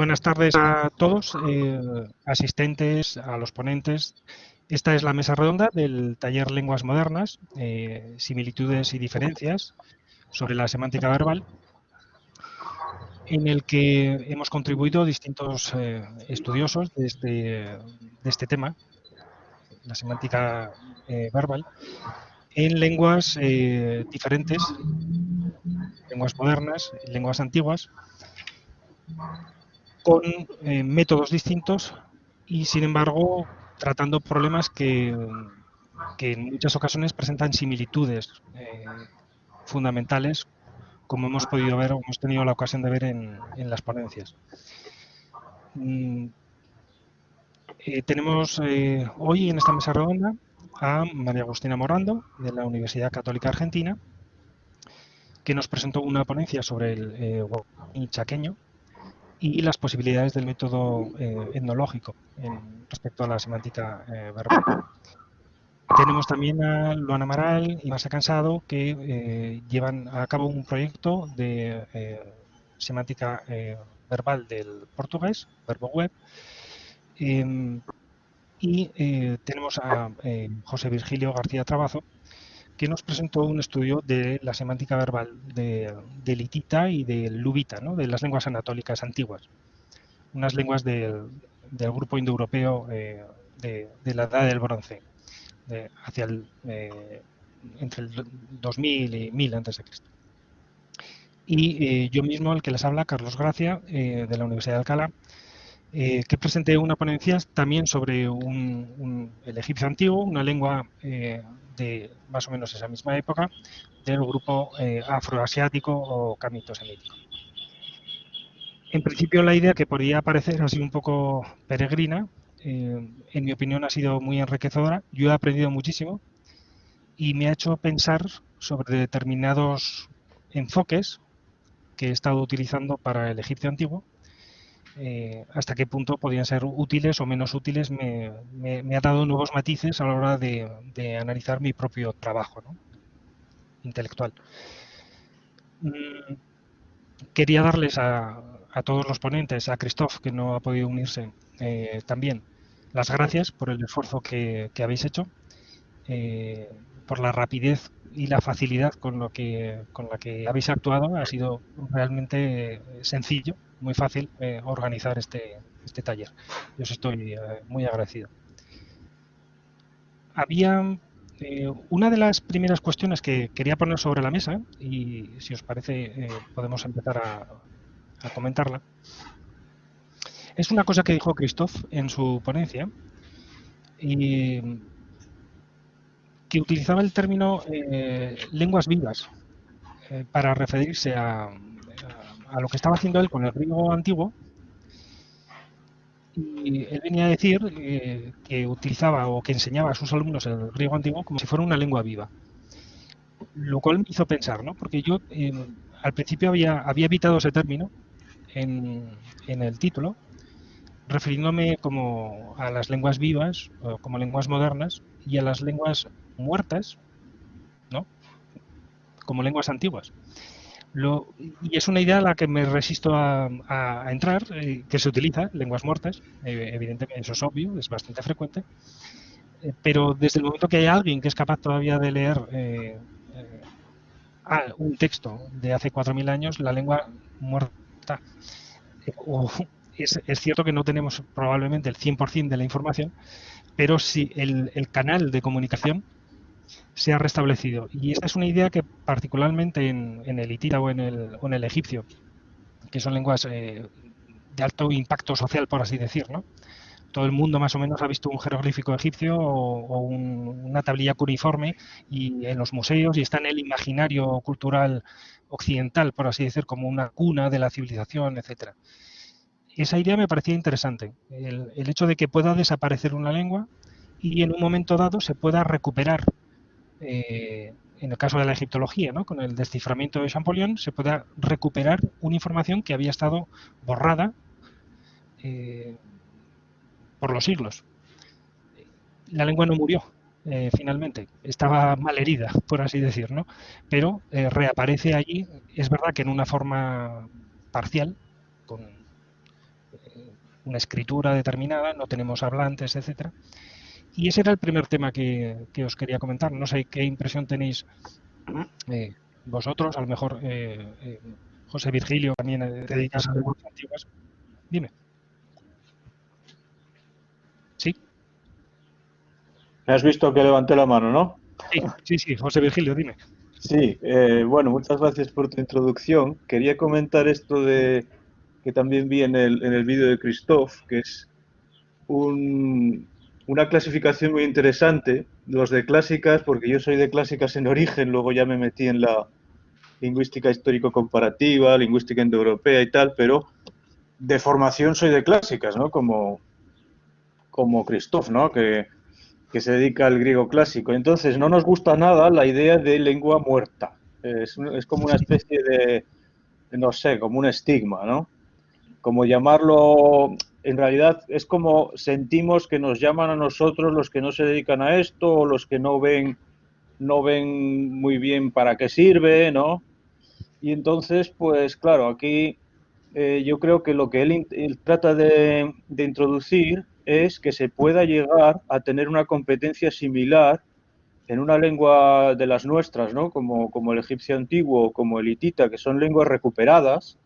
Buenas tardes a todos, asistentes, a los ponentes. Esta es la mesa redonda del taller Lenguas Modernas, similitudes y diferencias sobre la semántica verbal, en el que hemos contribuido distintos estudiosos de este tema, la semántica verbal, en lenguas diferentes, lenguas modernas, lenguas antiguas, con métodos distintos y, sin embargo, tratando problemas que en muchas ocasiones presentan similitudes fundamentales, como hemos podido ver o hemos tenido la ocasión de ver en las ponencias. Tenemos hoy en esta mesa redonda a María Agustina Morando, de la Universidad Católica Argentina, que nos presentó una ponencia sobre el guaraní chaqueño y las posibilidades del método etnológico respecto a la semántica verbal. Tenemos también a Luana Amaral y Marsa Cansado, que llevan a cabo un proyecto de semántica verbal del portugués, VerboWeb. Y tenemos a José Virgilio García Trabazo, que nos presentó un estudio de la semántica verbal del hitita y del luvita, ¿no?, de las lenguas anatólicas antiguas, unas lenguas del grupo indoeuropeo de la Edad del Bronce, entre el 2000 y 1000 a.C. Y yo mismo, el que les habla, Carlos Gracia, de la Universidad de Alcalá, que presenté una ponencia también sobre el egipcio antiguo, una lengua de más o menos esa misma época, del grupo afroasiático o camito-semítico. En principio, la idea que podría parecer así un poco peregrina, en mi opinión ha sido muy enriquecedora. Yo he aprendido muchísimo y me ha hecho pensar sobre determinados enfoques que he estado utilizando para el egipcio antiguo, hasta qué punto podían ser útiles o menos útiles. Me ha dado nuevos matices a la hora de analizar mi propio trabajo, ¿no?, intelectual. Quería darles a todos los ponentes, a Christophe, que no ha podido unirse, también las gracias por el esfuerzo que habéis hecho, por la rapidez y la facilidad con la que habéis actuado. Ha sido realmente sencillo, muy fácil organizar este taller. Yo os estoy muy agradecido. Había una de las primeras cuestiones que quería poner sobre la mesa, y si os parece podemos empezar a comentarla. Es una cosa que dijo Christophe en su ponencia, y que utilizaba el término lenguas vivas para referirse a lo que estaba haciendo él con el griego antiguo. Y él venía a decir que utilizaba o que enseñaba a sus alumnos el griego antiguo como si fuera una lengua viva. Lo cual me hizo pensar, ¿no?, porque yo al principio había evitado ese término en el título, refiriéndome como a las lenguas vivas, o como lenguas modernas, y a las lenguas muertas, ¿no?, como lenguas antiguas. Y es una idea a la que me resisto a entrar, que se utiliza, lenguas muertas, evidentemente eso es obvio, es bastante frecuente, pero desde el momento que hay alguien que es capaz todavía de leer un texto de hace 4000 años, la lengua muerta, es cierto que no tenemos probablemente el 100% de la información, pero sí el canal de comunicación se ha restablecido. Y esta es una idea que particularmente en el hitita o en el egipcio, que son lenguas de alto impacto social, por así decir, ¿no? Todo el mundo más o menos ha visto un jeroglífico egipcio o una tablilla cuneiforme y en los museos, y está en el imaginario cultural occidental, por así decir, como una cuna de la civilización, etcétera. Esa idea me parecía interesante, el hecho de que pueda desaparecer una lengua y en un momento dado se pueda recuperar. En el caso de la egiptología, ¿no?, con el desciframiento de Champollion, se pueda recuperar una información que había estado borrada por los siglos. La lengua no murió, finalmente, estaba malherida, por así decir, ¿no?, pero reaparece allí. Es verdad que en una forma parcial, una escritura determinada, no tenemos hablantes, etcétera. Y ese era el primer tema que os quería comentar. No sé qué impresión tenéis vosotros, a lo mejor José Virgilio también te dedicas a lenguas antiguas. Dime. Sí, Me has visto que levanté la mano, ¿no? sí, José Virgilio, dime. Sí, bueno, muchas gracias por tu introducción. Quería comentar esto de que también vi en el vídeo de Christoph, que es una clasificación muy interesante. Los de clásicas, porque yo soy de clásicas en origen, luego ya me metí en la lingüística histórico-comparativa, lingüística indoeuropea y tal, pero de formación soy de clásicas, ¿no? Como Christoph, ¿no? Que se dedica al griego clásico. Entonces, no nos gusta nada la idea de lengua muerta. Es como una especie de, no sé, como un estigma, ¿no? Como llamarlo, en realidad es como sentimos que nos llaman a nosotros los que no se dedican a esto o los que no ven muy bien para qué sirve, ¿no? Y entonces, pues claro, aquí yo creo que lo que él trata de introducir es que se pueda llegar a tener una competencia similar en una lengua de las nuestras, ¿no? Como el egipcio antiguo o como el hitita, que son lenguas recuperadas.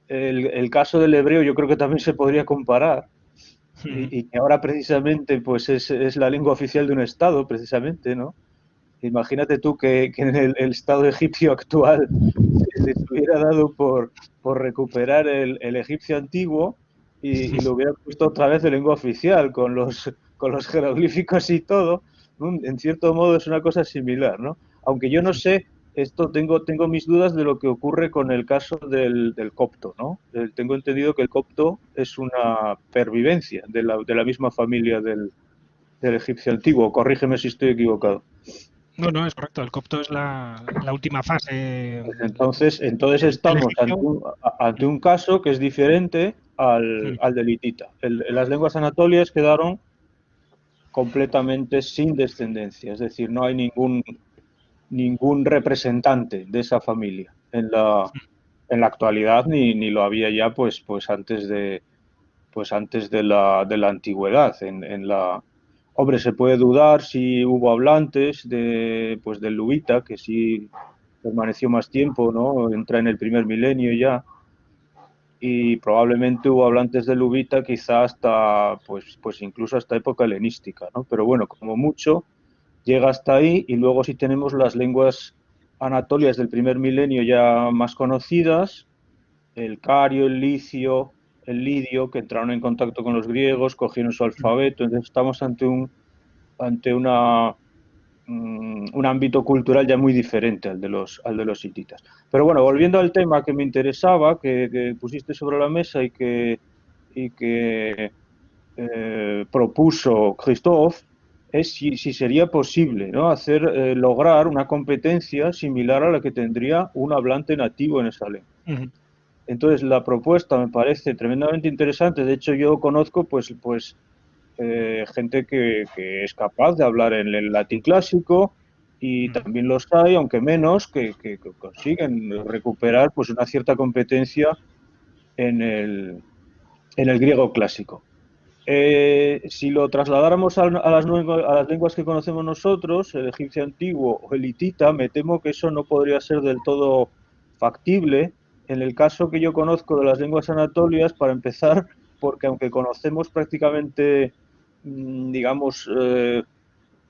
El caso del hebreo yo creo que también se podría comparar y que ahora precisamente pues es la lengua oficial de un estado, precisamente, ¿no? Imagínate tú que en el estado egipcio actual se les hubiera dado por recuperar el egipcio antiguo y lo hubiera puesto otra vez de lengua oficial, con los jeroglíficos y todo. ¿No? En cierto modo es una cosa similar, ¿no? Aunque yo no sé, tengo mis dudas de lo que ocurre con el caso del copto, ¿no? Tengo entendido que el copto es una pervivencia de la misma familia del egipcio antiguo. Corrígeme si estoy equivocado. No, es correcto. El copto es la última fase Entonces del estamos egipcio. ante un caso que es diferente al del hitita. Las lenguas anatolias quedaron completamente sin descendencia, es decir, no hay ningún representante de esa familia en la actualidad ni lo había ya pues antes de la antigüedad. Hombre, se puede dudar si hubo hablantes pues del lubita, que sí permaneció más tiempo, ¿no? Entra en el primer milenio ya, y probablemente hubo hablantes de lubita quizá hasta, pues incluso hasta época helenística, ¿no? Pero bueno, como mucho, llega hasta ahí y luego si tenemos las lenguas anatolias del primer milenio ya más conocidas, el cario, el licio, el lidio, que entraron en contacto con los griegos, cogieron su alfabeto, entonces estamos ante un ámbito cultural ya muy diferente al de los hititas. Pero bueno, volviendo al tema que me interesaba, que pusiste sobre la mesa y que propuso Christophe, es si sería posible, ¿no? Lograr una competencia similar a la que tendría un hablante nativo en esa lengua. Entonces, la propuesta me parece tremendamente interesante. De hecho, yo conozco gente que es capaz de hablar en el latín clásico y también los hay, aunque menos, que consiguen recuperar pues una cierta competencia en el griego clásico. Si lo trasladáramos a las lenguas que conocemos nosotros, el egipcio antiguo o el hitita, me temo que eso no podría ser del todo factible. En el caso que yo conozco de las lenguas anatolias, para empezar, porque aunque conocemos prácticamente, digamos,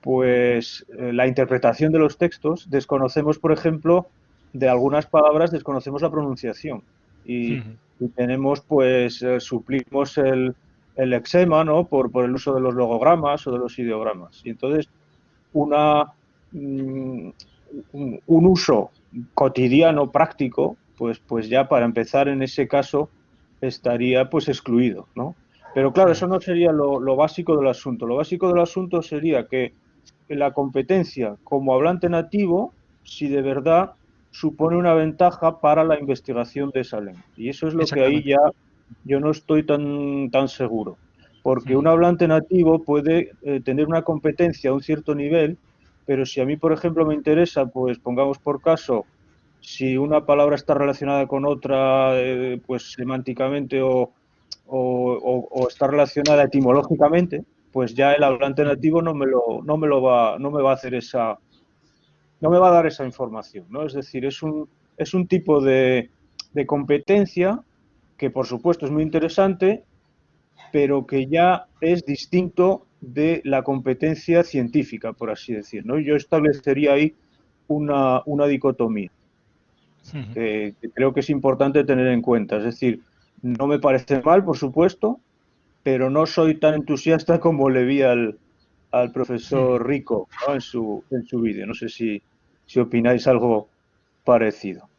la interpretación de los textos, desconocemos, por ejemplo, de algunas palabras, desconocemos la pronunciación. Y tenemos, suplimos el lexema, ¿no? Por el uso de los logogramas o de los ideogramas. Y entonces, un uso cotidiano, práctico, pues ya para empezar en ese caso estaría pues excluido, ¿no? Pero claro, eso no sería lo básico del asunto. Lo básico del asunto sería que la competencia como hablante nativo, si de verdad supone una ventaja para la investigación de esa lengua. Y eso es lo que ahí Exactamente. ya yo no estoy tan seguro. Porque un hablante nativo puede tener una competencia a un cierto nivel, pero si a mí, por ejemplo, me interesa, pues pongamos por caso, si una palabra está relacionada con otra, pues semánticamente o está relacionada etimológicamente, pues ya el hablante nativo no me va a hacer no me va a dar esa información, ¿no? Es decir, es un tipo de competencia que por supuesto es muy interesante, pero que ya es distinto de la competencia científica, por así decir, ¿no? Yo establecería ahí una dicotomía que creo que es importante tener en cuenta. Es decir, no me parece mal, por supuesto, pero no soy tan entusiasta como le vi al profesor Rico, ¿no? en su vídeo. No sé si opináis algo parecido.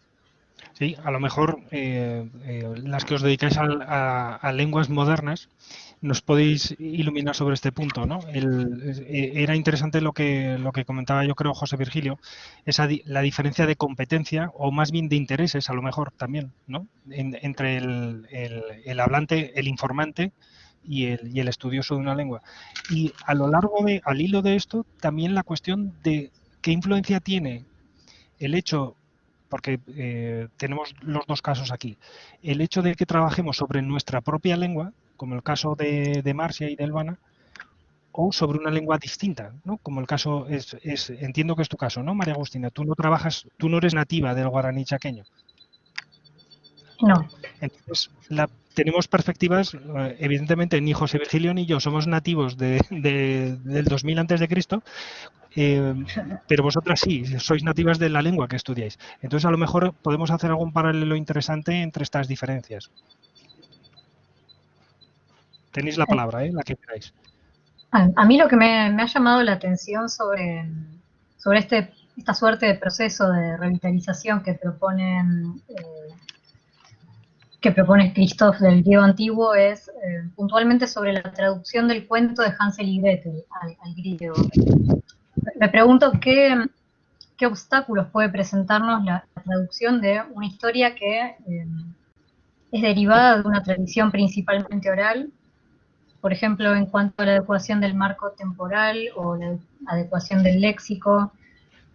Sí, a lo mejor las que os dedicáis a lenguas modernas nos podéis iluminar sobre este punto, ¿no? Era interesante lo que comentaba, yo creo, José Virgilio, la diferencia de competencia o más bien de intereses, a lo mejor también, ¿no? Entre el hablante, el informante y el estudioso de una lengua. Y a lo largo al hilo de esto, también la cuestión de qué influencia tiene el hecho, porque tenemos los dos casos aquí, el hecho de que trabajemos sobre nuestra propia lengua, como el caso de Marcia y de Elvana, o sobre una lengua distinta, ¿no? Como el caso entiendo que es tu caso, ¿no, María Agustina? Tú no eres nativa del guaraní chaqueño. No. Entonces, tenemos perspectivas, evidentemente ni José Virgilio ni yo somos nativos del 2000 antes de Cristo, pero vosotras sí, sois nativas de la lengua que estudiáis. Entonces, a lo mejor podemos hacer algún paralelo interesante entre estas diferencias. Tenéis la palabra, la que queráis. A mí lo que me ha llamado la atención sobre esta suerte de proceso de revitalización que propone Christoph del griego antiguo es puntualmente sobre la traducción del cuento de Hansel y Gretel al griego. Me pregunto qué obstáculos puede presentarnos la traducción de una historia que es derivada de una tradición principalmente oral, por ejemplo, en cuanto a la adecuación del marco temporal o la adecuación del léxico,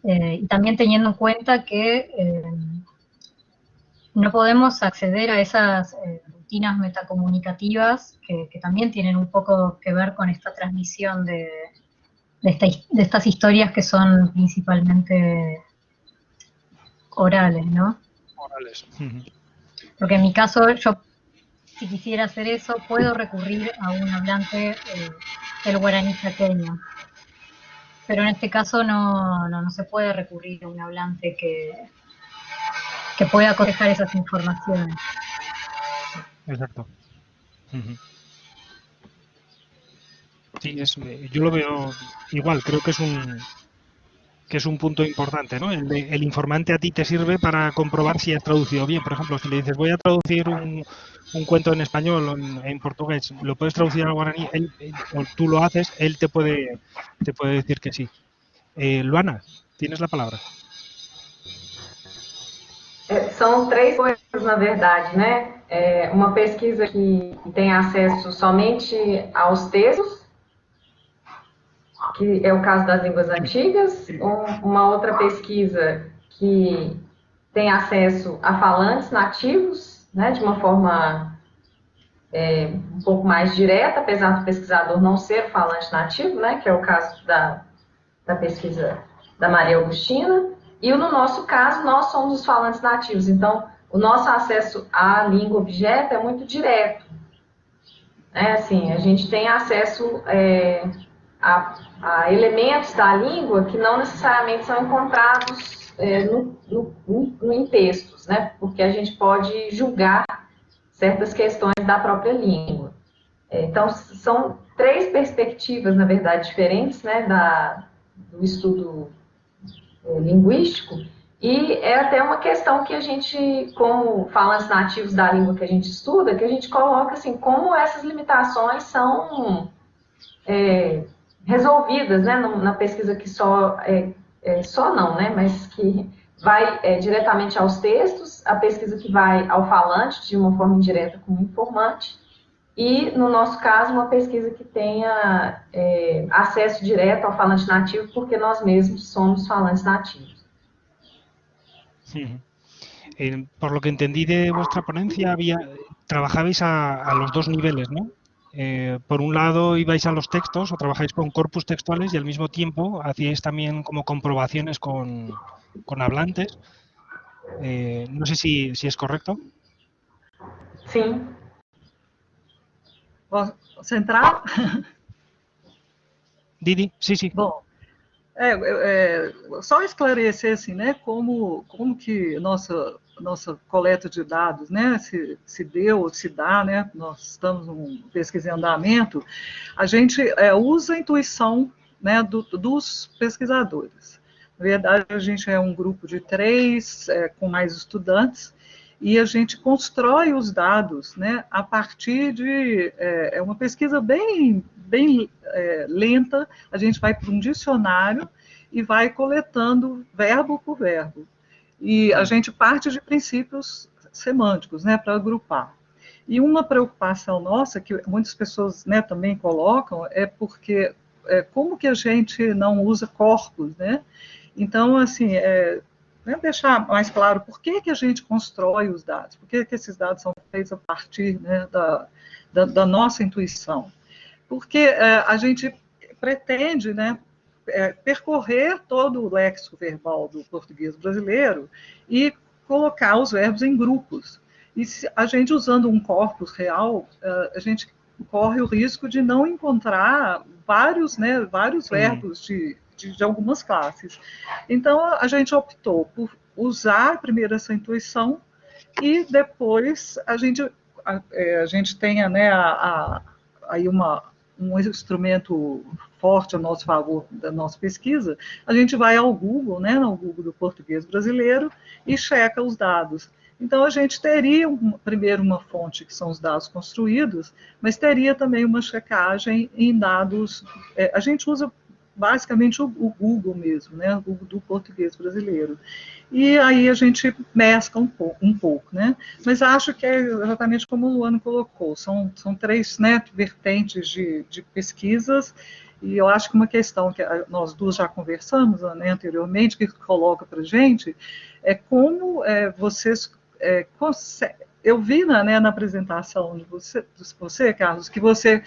y también teniendo en cuenta que no podemos acceder a esas rutinas metacomunicativas que también tienen un poco que ver con esta transmisión de estas historias que son principalmente orales, ¿no? Orales. Porque en mi caso, yo, si quisiera hacer eso, puedo recurrir a un hablante del guaraní chaqueño. Pero en este caso no se puede recurrir a un hablante que pueda cotejar esas informaciones. Exacto. Sí, yo lo veo igual, creo que es un punto importante, ¿no? El informante a ti te sirve para comprobar si has traducido bien. Por ejemplo, si le dices, voy a traducir un cuento en español o en portugués, lo puedes traducir al guaraní, o tú lo haces, él te puede decir que sí. Luana, tienes la palabra. São três coisas, na verdade, né? Uma pesquisa que tem acesso somente aos textos, que é o caso das línguas antigas, uma outra pesquisa que tem acesso a falantes nativos, né, de uma forma um pouco mais direta, apesar do pesquisador não ser falante nativo, né, que é o caso da pesquisa da Maria Agustina, e no nosso caso, nós somos os falantes nativos, então o nosso acesso à língua objeto é muito direto. Assim, a gente tem acesso a elementos da língua que não necessariamente são encontrados em textos, né? Porque a gente pode julgar certas questões da própria língua. Então, são três perspectivas, na verdade, diferentes, né, do estudo linguístico, e é até uma questão que a gente, como falantes nativos da língua que a gente estuda, que a gente coloca assim, como essas limitações são resolvidas, né, na pesquisa que só não, né, mas que vai diretamente aos textos, a pesquisa que vai ao falante de uma forma indireta como informante, e, no nosso caso, uma pesquisa que tenha acesso direto ao falante nativo, porque nós mesmos somos falantes nativos. Por lo que entendí de vuestra ponencia, trabajabais a los dos niveles, ¿no? Por un lado ibais a los textos o trabajáis con corpus textuales y al mismo tiempo hacíais también como comprobaciones con hablantes. No sé si es correcto. Sim. Posso entrar? Didi, sí. Bom, só esclarecer assim, né, como que nossa coleta de dados, né, se deu ou se dá, né, nós estamos num pesquisa em andamento, a gente usa a intuição, né, dos pesquisadores. Na verdade, a gente é um grupo de 3, com mais estudantes, e a gente constrói os dados, né, a partir de uma pesquisa bem lenta. A gente vai para um dicionário e vai coletando verbo por verbo. E a gente parte de princípios semânticos, né, para agrupar. E uma preocupação nossa, que muitas pessoas, né, também colocam, é porque como que a gente não usa corpos, né? Então, assim, deixar mais claro por que a gente constrói os dados, por que esses dados são feitos a partir, né, da nossa intuição. Porque a gente pretende, né, percorrer todo o léxico verbal do português brasileiro e colocar os verbos em grupos. E se a gente usando um corpus real, a gente corre o risco de não encontrar vários verbos de algumas classes. Então, a gente optou por usar primeiro essa intuição e depois a gente tenha, né, aí um instrumento forte a nosso favor da nossa pesquisa, a gente vai ao Google, né, no Google do português brasileiro, e checa os dados. Então, a gente teria primeiro uma fonte, que são os dados construídos, mas teria também uma checagem em dados. A gente usa basicamente o Google mesmo, né, o Google do português brasileiro. E aí a gente mescla um pouco, né? Mas acho que é exatamente como o Luana colocou, são 3, né, vertentes de pesquisas, e eu acho que uma questão que nós duas já conversamos, né, anteriormente, que coloca para a gente, é como vocês conseguem. Eu vi na apresentação de você, Carlos, que você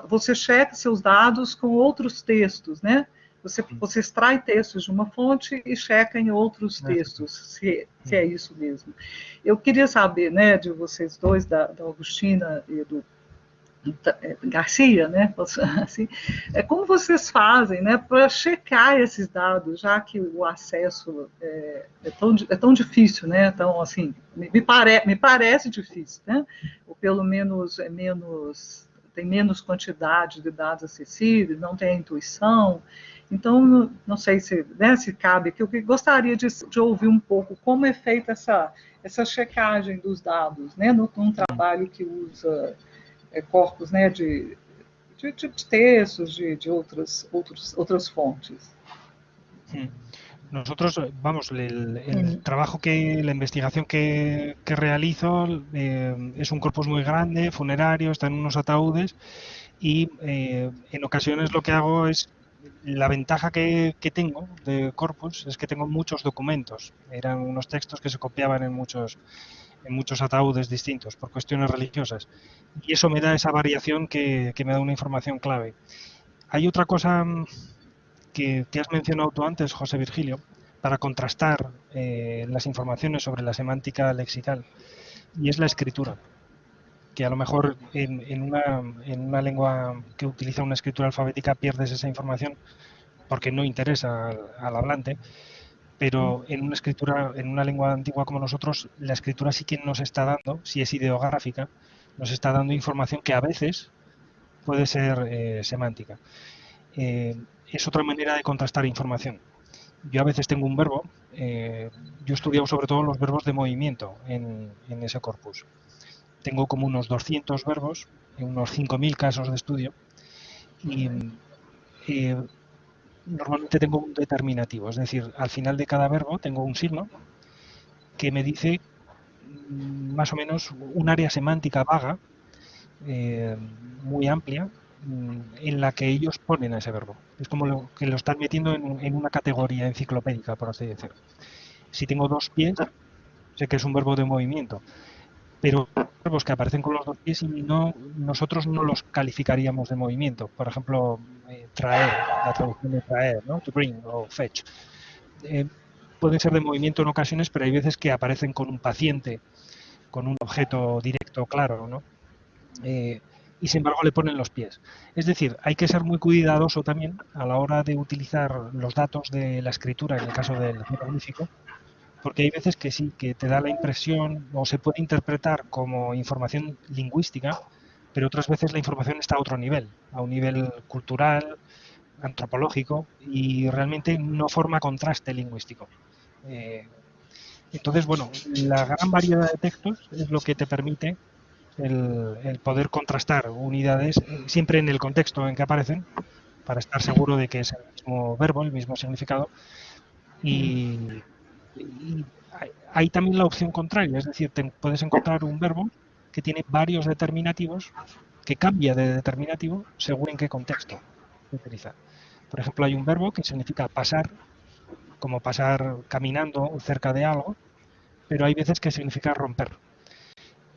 você checa seus dados com outros textos, né? Você extrai textos de uma fonte e checa em outros textos, se é isso mesmo. Eu queria saber, né, de vocês dois, da Augustina e do Garcia, né, assim, como vocês fazem, né, para checar esses dados, já que o acesso é tão difícil, né, então, assim, me parece difícil, né, ou pelo menos tem menos quantidade de dados acessíveis, não tem a intuição. Então, não sei se cabe, que eu gostaria de ouvir um pouco como é feita essa checagem dos dados, né, num trabalho que usa corpos, né, de textos, de outras fontes. Nosotros, vamos, el trabajo la investigación que realizo es un corpus muy grande, funerario, está en unos ataúdes y en ocasiones lo que hago es, la ventaja que tengo de corpus es que tengo muchos documentos, eran unos textos que se copiaban en muchos ataúdes distintos por cuestiones religiosas y eso me da esa variación que me da una información clave. Hay otra cosa que has mencionado tú antes, José Virgilio, para contrastar las informaciones sobre la semántica lexical, y es la escritura, que a lo mejor en una lengua que utiliza una escritura alfabética pierdes esa información porque no interesa al hablante, pero en una lengua antigua como nosotros, la escritura sí que nos está dando, si es ideográfica, nos está dando información que a veces puede ser semántica. Es otra manera de contrastar información. Yo a veces tengo un verbo, yo he estudiado sobre todo los verbos de movimiento en ese corpus. Tengo como unos 200 verbos, en unos 5.000 casos de estudio, y normalmente tengo un determinativo, es decir, al final de cada verbo tengo un signo que me dice más o menos un área semántica vaga, muy amplia, en la que ellos ponen a ese verbo. Es como que lo están metiendo en una categoría enciclopédica, por así decirlo. Si tengo 2 pies, sé que es un verbo de movimiento, pero verbos que aparecen con los dos pies y nosotros no los calificaríamos de movimiento. Por ejemplo, traer, la traducción de traer, ¿no? To bring o fetch. Pueden ser de movimiento en ocasiones, pero hay veces que aparecen con un paciente, con un objeto directo, claro, ¿no? Y sin embargo le ponen los pies. Es decir, hay que ser muy cuidadoso también a la hora de utilizar los datos de la escritura, en el caso del jeroglífico, porque hay veces que sí, que te da la impresión o se puede interpretar como información lingüística, pero otras veces la información está a otro nivel, a un nivel cultural, antropológico, y realmente no forma contraste lingüístico. Entonces, bueno, la gran variedad de textos es lo que te permite el poder contrastar unidades siempre en el contexto en que aparecen, para estar seguro de que es el mismo verbo, el mismo significado, y hay también la opción contraria, es decir, puedes encontrar un verbo que tiene varios determinativos, que cambia de determinativo según en qué contexto se utiliza. Por ejemplo, hay un verbo que significa pasar, como pasar caminando cerca de algo, pero hay veces que significa romper.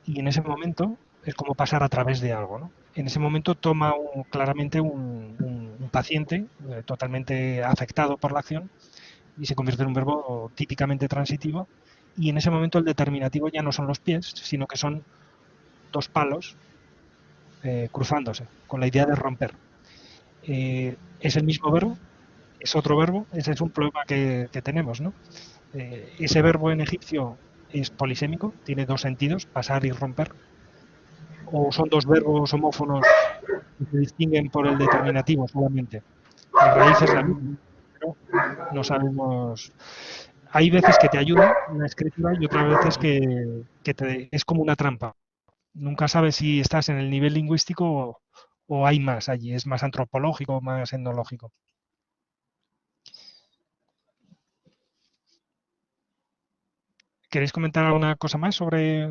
Y en ese momento es como pasar a través de algo, ¿no? En ese momento toma claramente un paciente totalmente afectado por la acción y se convierte en un verbo típicamente transitivo, y en ese momento el determinativo ya no son los pies, sino que son dos palos cruzándose, con la idea de romper. Es el mismo verbo, es otro verbo, ese es un problema que tenemos, ¿no? Ese verbo en egipcio es polisémico, tiene dos sentidos, pasar y romper, o son dos verbos homófonos que se distinguen por el determinativo solamente. La raíz es la misma, pero no sabemos. Hay veces que te ayuda la escritura y otras veces que es como una trampa. Nunca sabes si estás en el nivel lingüístico o hay más allí, es más antropológico, más etnológico. ¿Queréis comentar alguna cosa más sobre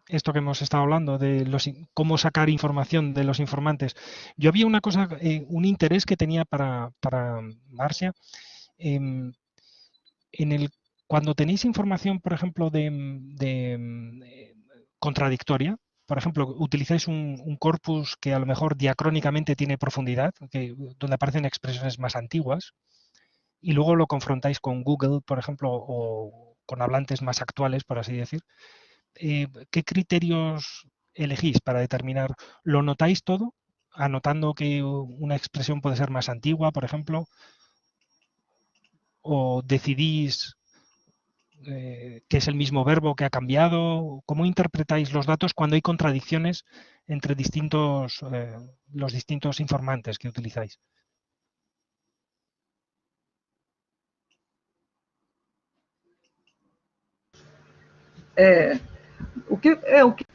esto que hemos estado hablando, de cómo sacar información de los informantes? Yo había una cosa, un interés que tenía para Marcia, en cuando tenéis información, por ejemplo, contradictoria, por ejemplo, utilizáis un corpus que a lo mejor diacrónicamente tiene profundidad, donde aparecen expresiones más antiguas, y luego lo confrontáis con Google, por ejemplo, o con hablantes más actuales, por así decir. ¿Qué criterios elegís para determinar? ¿Lo notáis todo? Anotando que una expresión puede ser más antigua, por ejemplo, o decidís que es el mismo verbo que ha cambiado. ¿Cómo interpretáis los datos cuando hay contradicciones entre los distintos informantes que utilizáis?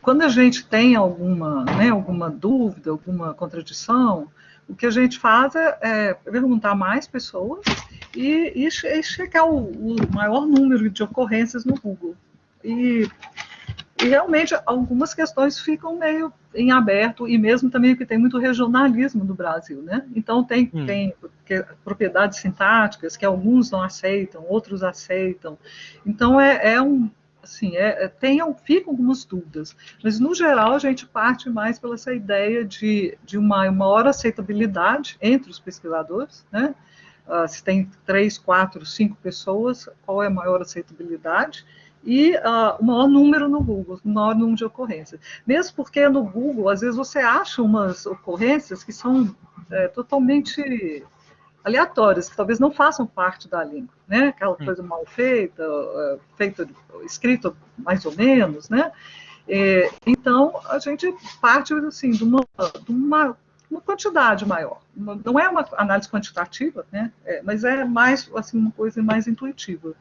Quando a gente tem alguma dúvida, alguma contradição, o que a gente faz é perguntar a mais pessoas e checar o maior número de ocorrências no Google. E realmente algumas questões ficam meio em aberto, e mesmo também porque tem muito regionalismo no Brasil, né? Então tem propriedades sintáticas que alguns não aceitam, outros aceitam. Então assim, ficam algumas dúvidas, mas no geral a gente parte mais pela essa ideia de uma maior aceitabilidade entre os pesquisadores, né? Se tem 3, 4, 5 pessoas, qual é a maior aceitabilidade? E o maior número no Google, o maior número de ocorrências. Mesmo porque no Google, às vezes você acha umas ocorrências que são totalmente aleatórias, que talvez não façam parte da língua, né? Aquela coisa mal feita, escrita mais ou menos, né? Então, a gente parte assim, de uma quantidade maior. Não é uma análise quantitativa, né? Mas é mais assim, uma coisa mais intuitiva.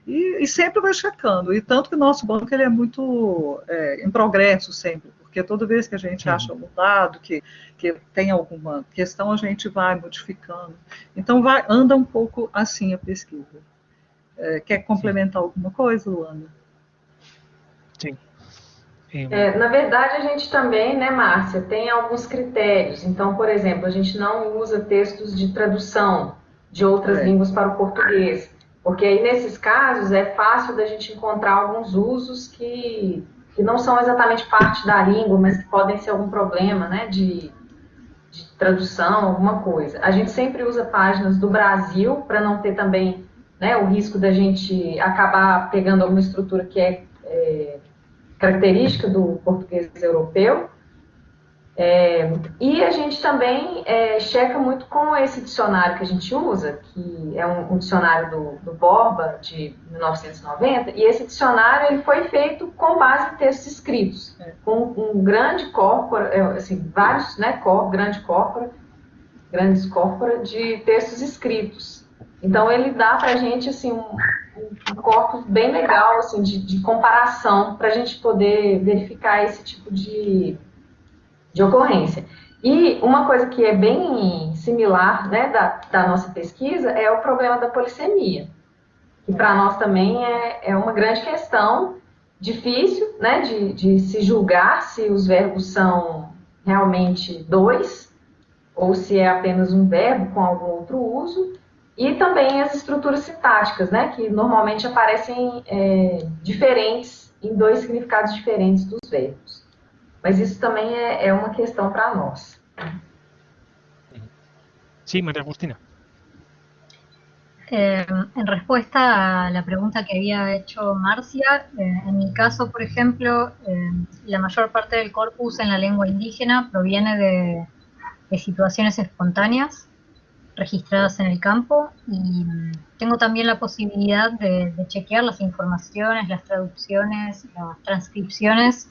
E sempre vai checando. E tanto que o nosso banco ele é muito em progresso sempre, porque toda vez que a gente acha algum dado que tem alguma questão, a gente vai modificando. Então, anda um pouco assim a pesquisa. Quer complementar alguma coisa, Luana? Sim. Na verdade, a gente também, né, Márcia, tem alguns critérios. Então, por exemplo, a gente não usa textos de tradução de outras línguas para o português. Porque aí, nesses casos, é fácil da gente encontrar alguns usos que não são exatamente parte da língua, mas que podem ser algum problema, né, de tradução, alguma coisa. A gente sempre usa páginas do Brasil para não ter também, né, o risco da gente acabar pegando alguma estrutura que é característica do português europeu. E a gente também checa muito com esse dicionário que a gente usa, que é um dicionário do Borba, de 1990, e esse dicionário ele foi feito com base em textos escritos, com um grande corpora, assim, vários, né, grandes corpora de textos escritos. Então ele dá para a gente assim, um corpus bem legal assim, de comparação, para a gente poder verificar esse tipo de ocorrência. E uma coisa que é bem similar, né, da nossa pesquisa é o problema da polissemia, que para nós também é uma grande questão, difícil, né, de se julgar se os verbos são realmente dois, ou se é apenas um verbo com algum outro uso, e também as estruturas sintáticas, né, que normalmente aparecem diferentes, em dois significados diferentes dos verbos. Mas isso también es una cuestión para nosotros. Sí, María Agustina. En respuesta a la pregunta que había hecho Marcia, en mi caso, por ejemplo, la mayor parte del corpus en la lengua indígena proviene de situaciones espontáneas registradas en el campo, y tengo también la posibilidad de chequear las informaciones, las traducciones, las transcripciones,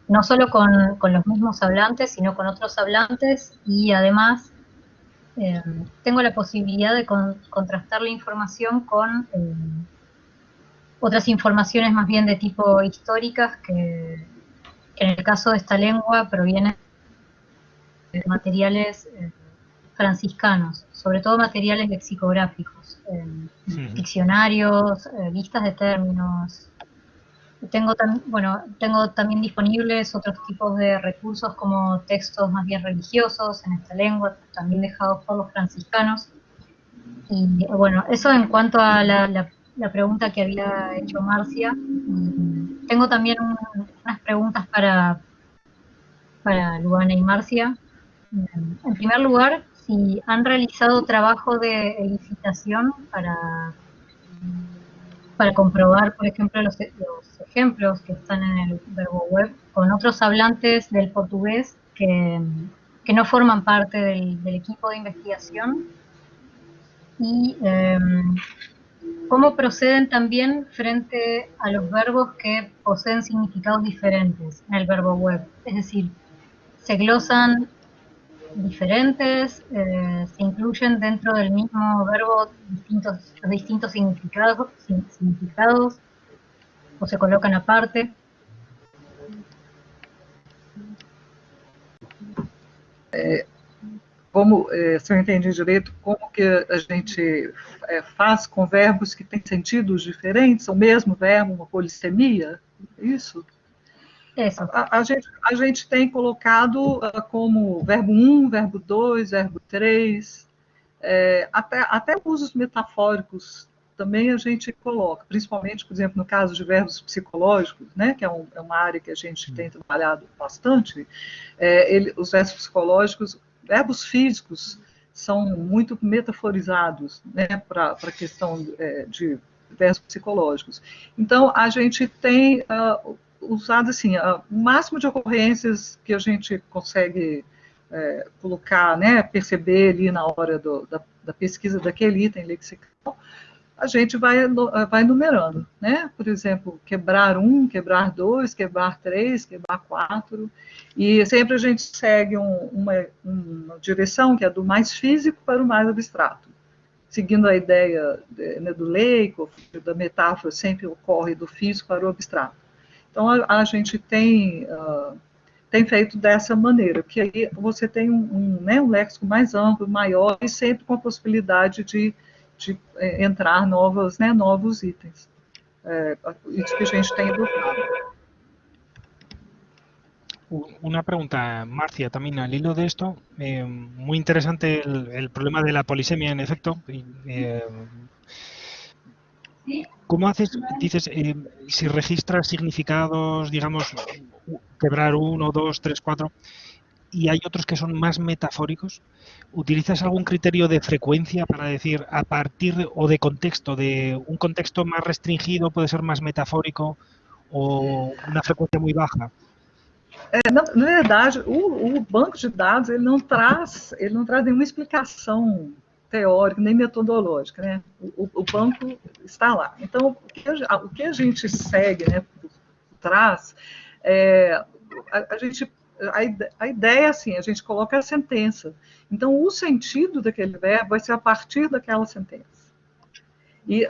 no solo con los mismos hablantes, sino con otros hablantes, y además tengo la posibilidad de contrastar la información con otras informaciones más bien de tipo históricas, que en el caso de esta lengua provienen de materiales franciscanos, sobre todo materiales lexicográficos, diccionarios, listas de términos. Tengo también disponibles otros tipos de recursos como textos más bien religiosos en esta lengua, también dejados por los franciscanos. Y bueno, eso en cuanto a la pregunta que había hecho Marcia. Tengo también unas preguntas para Luana y Marcia. En primer lugar, si han realizado trabajo de elicitación para comprobar, por ejemplo, los ejemplos que están en el verbo web con otros hablantes del portugués que no forman parte del equipo de investigación, y cómo proceden también frente a los verbos que poseen significados diferentes en el verbo web. Es decir, se glosan diferentes, se incluyen dentro del mismo verbo los distintos significados, o se colocan aparte. Se eu entendi direito, como que a gente faz com verbos que têm sentidos diferentes, o mesmo verbo, uma polissemia, é isso? Isso. A gente tem colocado como verbo 1, verbo 2, verbo 3, até usos metafóricos também a gente coloca, principalmente, por exemplo, no caso de verbos psicológicos, né, que é uma área que a gente tem trabalhado bastante, os verbos psicológicos, verbos físicos são muito metaforizados, né, para a questão de verbos psicológicos. Então, a gente tem usado assim, o máximo de ocorrências que a gente consegue colocar, né, perceber ali na hora da pesquisa daquele item lexical, a gente vai numerando, né? Por exemplo, quebrar 1, quebrar 2, quebrar 3, quebrar 4, e sempre a gente segue uma direção que é do mais físico para o mais abstrato, seguindo a ideia né, do Lakoff, da metáfora sempre ocorre do físico para o abstrato. Então, a gente tem feito dessa maneira, que aí você tem um léxico mais amplo, maior, e sempre com a possibilidade de entrar novos itens. Isso que a gente tem educado. Una pregunta, Marcia, también al hilo de esto, muy interesante el problema de la polisemia, en efecto. ¿Cómo haces? Dices, si registras significados, digamos, quebrar 1, 2, 3, 4, y hay otros que son más metafóricos, ¿utilizas algún criterio de frecuencia para decir a partir o de contexto, de un contexto más restringido puede ser más metafórico o una frecuencia muy baja? Na verdade, o banco de dados ele não traz nenhuma explicação teórica nem metodológica, né? O banco está lá. Então, o que a gente segue, né, por trás, a ideia é assim, a gente coloca a sentença. Então, o sentido daquele verbo vai ser a partir daquela sentença. E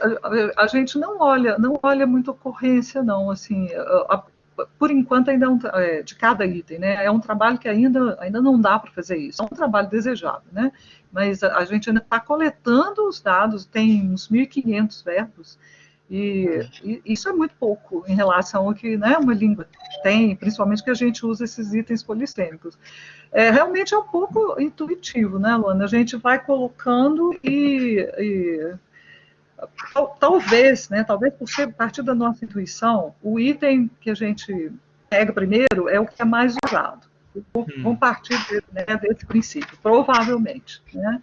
a gente não olha muito ocorrência, não, assim, por enquanto ainda de cada item, né? É um trabalho que ainda não dá para fazer isso. É um trabalho desejado, né? Mas a gente ainda está coletando os dados, tem uns 1.500 verbos, e isso é muito pouco em relação ao que, né, uma língua tem, principalmente que a gente usa esses itens polissêmicos. Realmente é um pouco intuitivo, né, Luana? A gente vai colocando talvez, né, talvez por ser partir da nossa intuição, o item que a gente pega primeiro é o que é mais usado. Vamos partir desse princípio, provavelmente, né?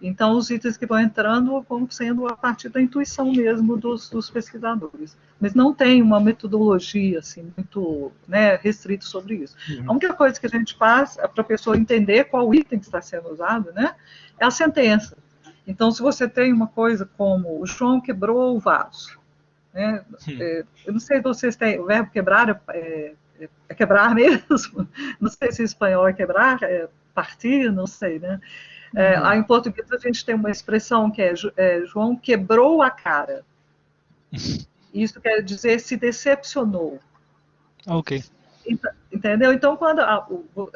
Então, os itens que vão entrando vão sendo a partir da intuição mesmo dos pesquisadores. Mas não tem uma metodologia assim, muito, né, restrita sobre isso. A única coisa que a gente faz para a pessoa entender qual item que está sendo usado, né, é a sentença. Então, se você tem uma coisa como o João quebrou o vaso, né, eu não sei se vocês têm, o verbo quebrar é quebrar mesmo, não sei se em espanhol é quebrar, partir, não sei, né? Aí em português a gente tem uma expressão que é João quebrou a cara. Isso quer dizer se decepcionou. Ok. Entendeu? Então, quando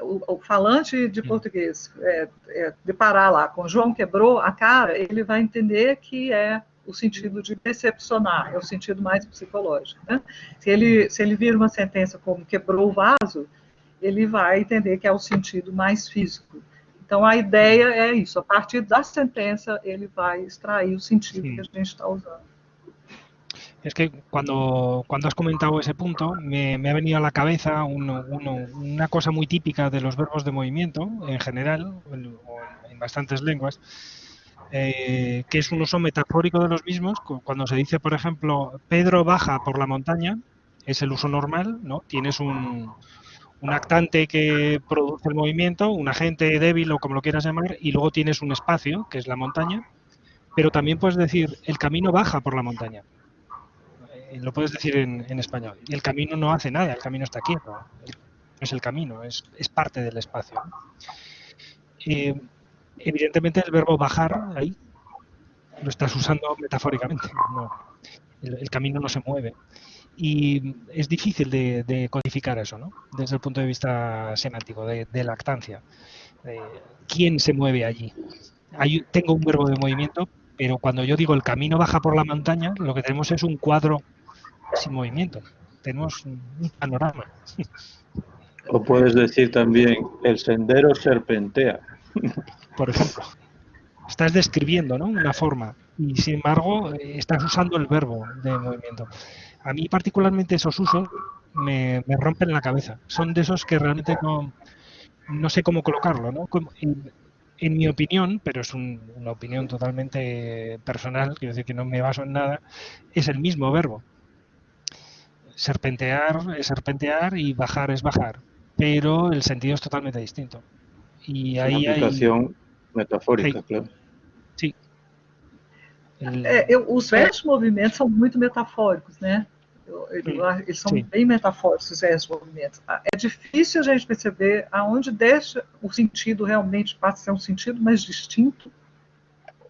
o falante de português deparar lá com João quebrou a cara, ele vai entender que é o sentido de decepcionar, é o sentido mais psicológico, né? Se ele vir uma sentença como quebrou o vaso, ele vai entender que é o sentido mais físico. Então, a ideia é isso, a partir da sentença ele vai extrair o sentido que a gente está usando. Es que cuando has comentado ese punto, me ha venido a la cabeza una cosa muy típica de los verbos de movimiento, en general, o en bastantes lenguas, que es un uso metafórico de los mismos. Cuando se dice, por ejemplo, Pedro baja por la montaña, es el uso normal, ¿no? Tienes un actante que produce el movimiento, un agente débil o como lo quieras llamar, y luego tienes un espacio, que es la montaña, pero también puedes decir, el camino baja por la montaña. Lo puedes decir en español. Y el camino no hace nada, el camino está quieto. No es el camino, es parte del espacio. Evidentemente el verbo bajar, ahí, lo estás usando metafóricamente. No, el camino no se mueve. Y es difícil de codificar eso, ¿no? Desde el punto de vista semántico, de lactancia. ¿Quién se mueve allí? Tengo un verbo de movimiento, pero cuando yo digo el camino baja por la montaña, lo que tenemos es un cuadro sin movimiento. Tenemos un panorama. O puedes decir también, el sendero serpentea. Por ejemplo. Estás describiendo, ¿no?, una forma y, sin embargo, estás usando el verbo de movimiento. A mí particularmente esos usos me rompen la cabeza. Son de esos que realmente no sé cómo colocarlo, ¿no? En mi opinión, pero es una opinión totalmente personal, quiero decir que no me baso en nada, es el mismo verbo. Serpentear es serpentear y bajar es bajar, pero el sentido es totalmente distinto. Y ahí una aplicación metafórica, claro. Sí. Os verbos de movimento são muito metafóricos, né? Eles são bem metafóricos, os verbos de movimento. É difícil a gente perceber aonde deixa o sentido realmente passa a ser um sentido mais distinto,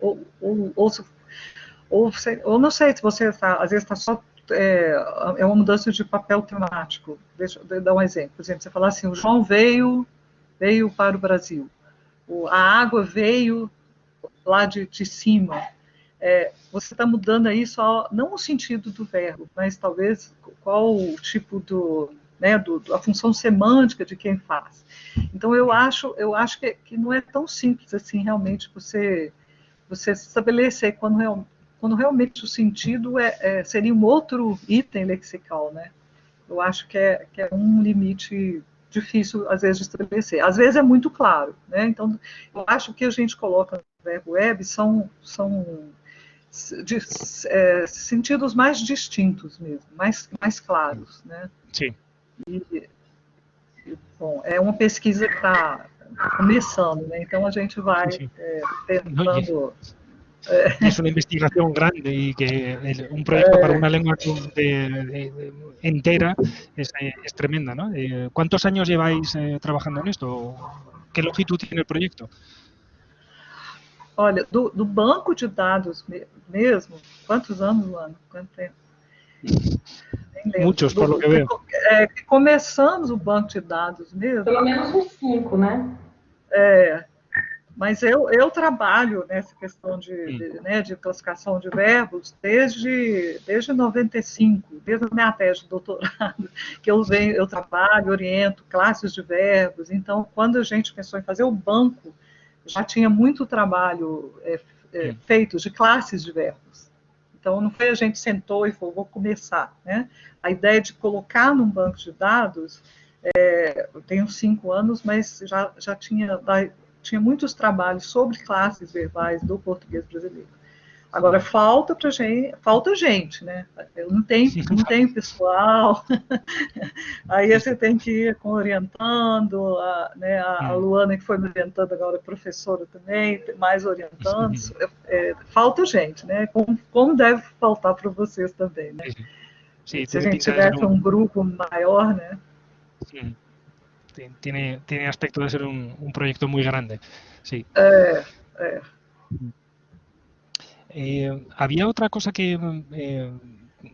ou não sei se você às vezes está só é uma mudança de papel temático. Deixa eu dar um exemplo. Por exemplo, você falar assim, o João veio para o Brasil. A água veio lá de cima. Você está mudando aí só, não o sentido do verbo, mas talvez qual o tipo a função semântica de quem faz. Então, eu acho que não é tão simples assim, realmente, você estabelecer quando quando realmente o sentido seria um outro item lexical, né? Eu acho que é um limite difícil, às vezes, de estabelecer. Às vezes é muito claro, né? Então, eu acho que a gente coloca no verbo web são de sentidos mais distintos mesmo, mais claros, né? Sí. Bom, é uma pesquisa que está começando, né? Então a gente vai Sí, sí. tentando. Es una investigación grande y que un proyecto para una lengua entera es tremenda, ¿no? ¿Cuántos años lleváis trabajando en esto? ¿Qué longitud tiene el proyecto? Olha, do banco de dados mesmo, quantos anos, Luana? Quanto tempo? Nem lembro. Muchos, por lo que veo. Começamos o banco de dados mesmo. Pelo menos uns 5, né? Mas eu trabalho nessa questão de classificação de verbos desde 95, desde a minha tese de doutorado, que eu trabalho, oriento classes de verbos. Então, quando a gente pensou em fazer o banco, já tinha muito trabalho feito de classes de verbos. Então, não foi a gente sentou e falou, vou começar, né? A ideia de colocar num banco de dados, eu tenho 5 anos, mas já tinha muitos trabalhos sobre classes verbais do português brasileiro. Agora, falta gente, né? Eu não tenho pessoal. Aí você tem que ir orientando, a Luana, que foi me orientando agora, professora também, mais orientando. Falta gente, né? Como deve faltar para vocês também, né? Sí, se a gente tivesse um grupo maior, né? Tiene aspecto de ser un proyecto muy grande, sí. Había otra cosa que,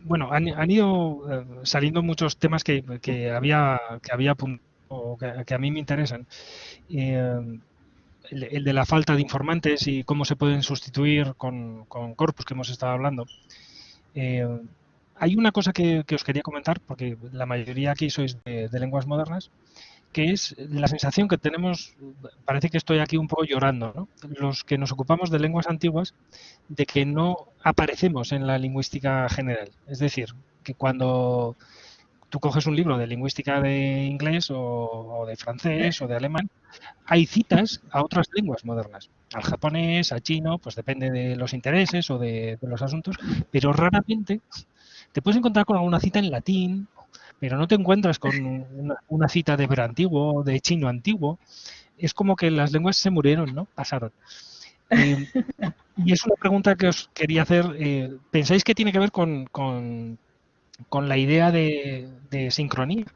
bueno, han ido saliendo muchos temas que había apuntado, que a mí me interesan. El de la falta de informantes y cómo se pueden sustituir con corpus que hemos estado hablando. Hay una cosa que os quería comentar, porque la mayoría aquí sois de lenguas modernas, que es la sensación que tenemos, parece que estoy aquí un poco llorando, ¿no? Los que nos ocupamos de lenguas antiguas, de que no aparecemos en la lingüística general. Es decir, que cuando tú coges un libro de lingüística de inglés o de francés o de alemán, hay citas a otras lenguas modernas, al japonés, al chino, pues depende de los intereses o de los asuntos, pero raramente te puedes encontrar con alguna cita en latín, pero no te encuentras con una cita de hebreo antiguo, de chino antiguo. Es como que las lenguas se murieron, ¿no? Pasaron. Y es una pregunta que os quería hacer. ¿Pensáis que tiene que ver con la idea de sincronía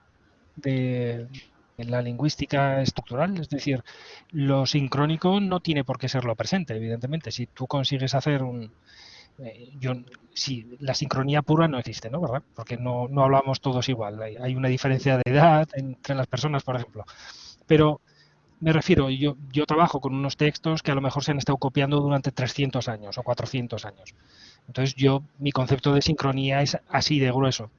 de la lingüística estructural? Es decir, lo sincrónico no tiene por qué ser lo presente, evidentemente. Si tú consigues hacer sí, la sincronía pura no existe, ¿no? ¿Verdad? Porque no hablamos todos igual. Hay una diferencia de edad entre las personas, por ejemplo. Pero me refiero, yo trabajo con unos textos que a lo mejor se han estado copiando durante 300 años o 400 años. Entonces mi concepto de sincronía es así de grueso.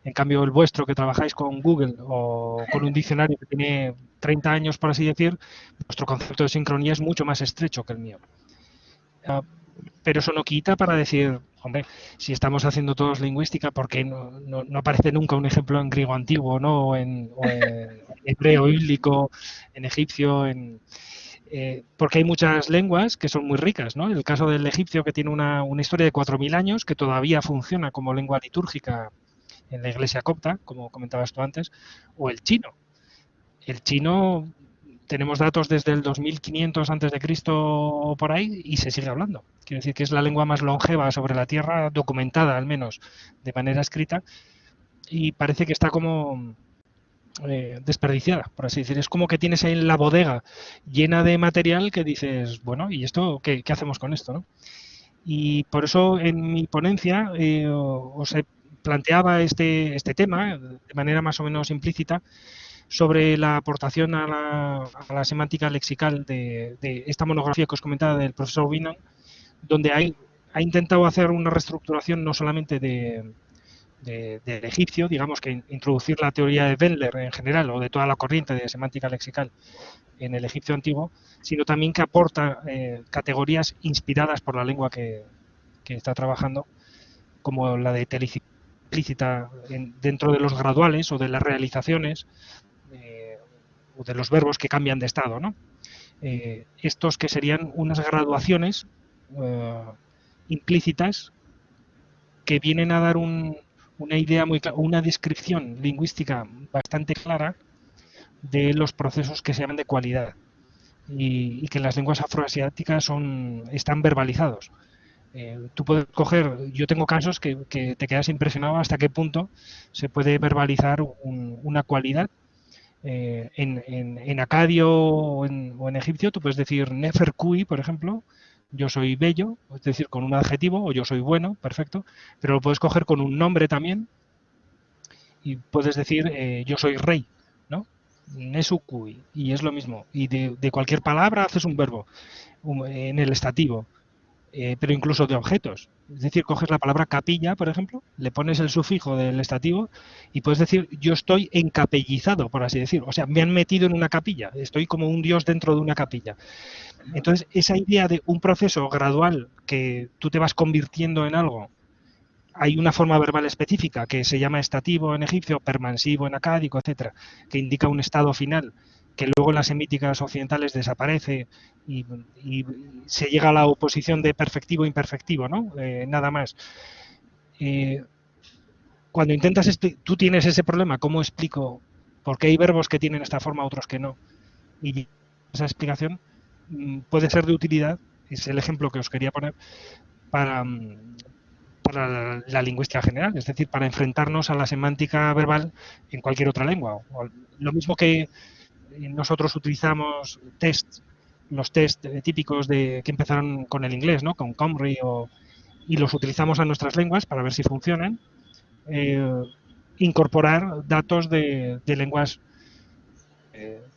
En cambio, el vuestro, que trabajáis con Google o con un diccionario que tiene 30 años, por así decir, vuestro concepto de sincronía es mucho más estrecho que el mío. Pero eso no quita para decir, hombre, si estamos haciendo todos lingüística, ¿por qué no aparece nunca un ejemplo en griego antiguo, ¿no? o en hebreo bíblico, en egipcio, porque hay muchas lenguas que son muy ricas, ¿no? El caso del egipcio, que tiene una historia de 4.000 años, que todavía funciona como lengua litúrgica en la iglesia copta, como comentabas tú antes, o el chino. El chino, tenemos datos desde el 2500 antes de Cristo por ahí y se sigue hablando. Quiero decir que es la lengua más longeva sobre la Tierra, documentada al menos de manera escrita, y parece que está como desperdiciada, por así decir. Es como que tienes ahí la bodega llena de material que dices, bueno, ¿y esto qué hacemos con esto, no? Y por eso en mi ponencia os planteaba este tema de manera más o menos implícita sobre la aportación a la semántica lexical de esta monografía que os comentaba del profesor Winnan, donde ha intentado hacer una reestructuración no solamente del egipcio, digamos que introducir la teoría de Wendler en general o de toda la corriente de semántica lexical en el egipcio antiguo, sino también que aporta categorías inspiradas por la lengua que que está trabajando, como la de implícita dentro de los graduales o de las realizaciones o de los verbos que cambian de estado, ¿no? Estos que serían unas graduaciones implícitas que vienen a dar una idea muy clara, una descripción lingüística bastante clara de los procesos que se llaman de cualidad y que en las lenguas afroasiáticas están verbalizados. Tú puedes coger, yo tengo casos que te quedas impresionado hasta qué punto se puede verbalizar una cualidad. En acadio o en egipcio tú puedes decir nefer kui, por ejemplo, yo soy bello, es decir, con un adjetivo, o yo soy bueno, perfecto, pero lo puedes coger con un nombre también y puedes decir yo soy rey, ¿no? Nesu kui, y es lo mismo. Y de cualquier palabra haces un verbo en el estativo. Pero incluso de objetos. Es decir, coges la palabra capilla, por ejemplo, le pones el sufijo del estativo y puedes decir yo estoy encapellizado, por así decir. O sea, me han metido en una capilla, estoy como un dios dentro de una capilla. Entonces, esa idea de un proceso gradual que tú te vas convirtiendo en algo, hay una forma verbal específica que se llama estativo en egipcio, permansivo en acádico, etcétera, que indica un estado final que luego en las semíticas occidentales desaparece y se llega a la oposición de perfectivo e imperfectivo, ¿no? Nada más. Cuando intentas, tú tienes ese problema, ¿cómo explico? Porque hay verbos que tienen esta forma, otros que no. Y esa explicación puede ser de utilidad, es el ejemplo que os quería poner, para la lingüística general, es decir, para enfrentarnos a la semántica verbal en cualquier otra lengua. Lo mismo que nosotros utilizamos los test típicos que empezaron con el inglés, ¿no? Con Comrie y los utilizamos a nuestras lenguas para ver si funcionan. Incorporar datos de lenguas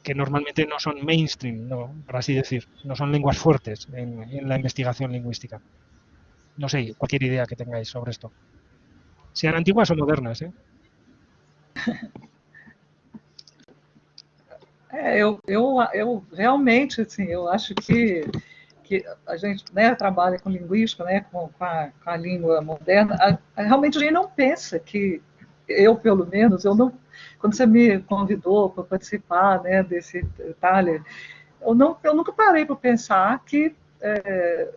que normalmente no son mainstream, ¿no? Por así decir, no son lenguas fuertes en la investigación lingüística. No sé, cualquier idea que tengáis sobre esto. Sean antiguas o modernas, ¿eh? Eu realmente, assim, eu acho que a gente, né, trabalha com linguística, né, com a língua moderna, realmente a gente não pensa que, eu pelo menos, eu não, quando você me convidou para participar, né, desse Itália, eu nunca parei para pensar que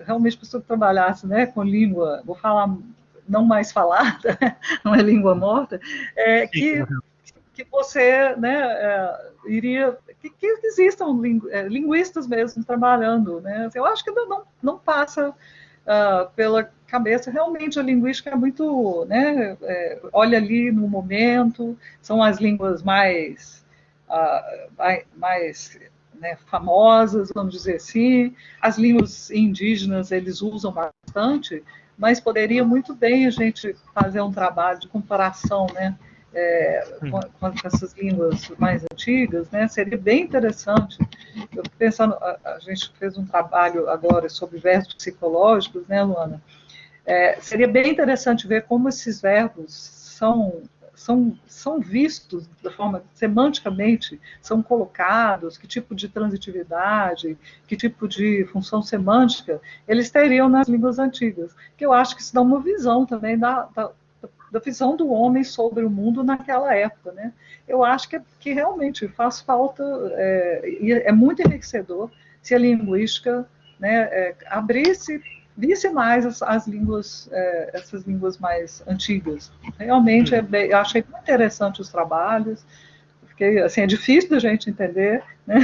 realmente a pessoa que trabalhasse, né, com língua, vou falar não mais falada, não é língua morta, que você, né, iria, que existam linguistas mesmo trabalhando, né? Eu acho que não passa pela cabeça, realmente a linguística é muito, né, olha ali no momento, são as línguas mais né, famosas, vamos dizer assim, as línguas indígenas eles usam bastante, mas poderia muito bem a gente fazer um trabalho de comparação, né, com essas línguas mais antigas, né? Seria bem interessante. Eu fico pensando, a gente fez um trabalho agora sobre verbos psicológicos, né, Luana? Seria bem interessante ver como esses verbos são vistos da forma semanticamente, são colocados, que tipo de transitividade, que tipo de função semântica eles teriam nas línguas antigas, que eu acho que isso dá uma visão também da visão do homem sobre o mundo naquela época, né? Eu acho que realmente faz falta, e é muito enriquecedor se a linguística, né, visse mais as línguas, essas línguas mais antigas. Realmente, eu achei muito interessante os trabalhos, porque assim, é difícil da gente entender, né?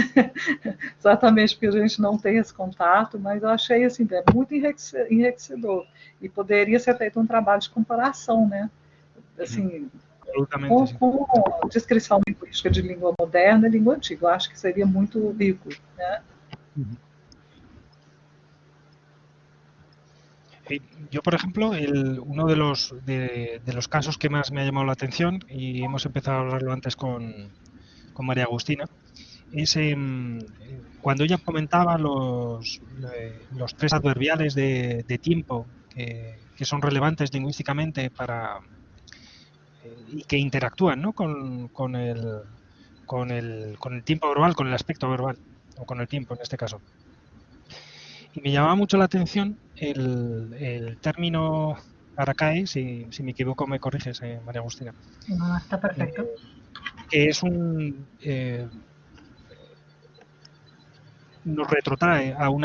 Exatamente porque a gente não tem esse contato, mas eu achei assim, muito enriquecedor. E poderia ser feito um trabalho de comparação, né? Assim, com descrição linguística de língua moderna e língua antiga. Eu acho que seria muito rico, né? Yo, por ejemplo, uno de los casos que más me ha llamado la atención, y hemos empezado a hablarlo antes con María Agustina, es cuando ella comentaba los 3 adverbiales de tiempo que son relevantes lingüísticamente y que interactúan, ¿no? con el tiempo verbal, con el aspecto verbal, o con el tiempo en este caso. Y me llamaba mucho la atención el término Arakae, si me equivoco me corriges, María Agustina. No, está perfecto. Que es nos retrotrae a una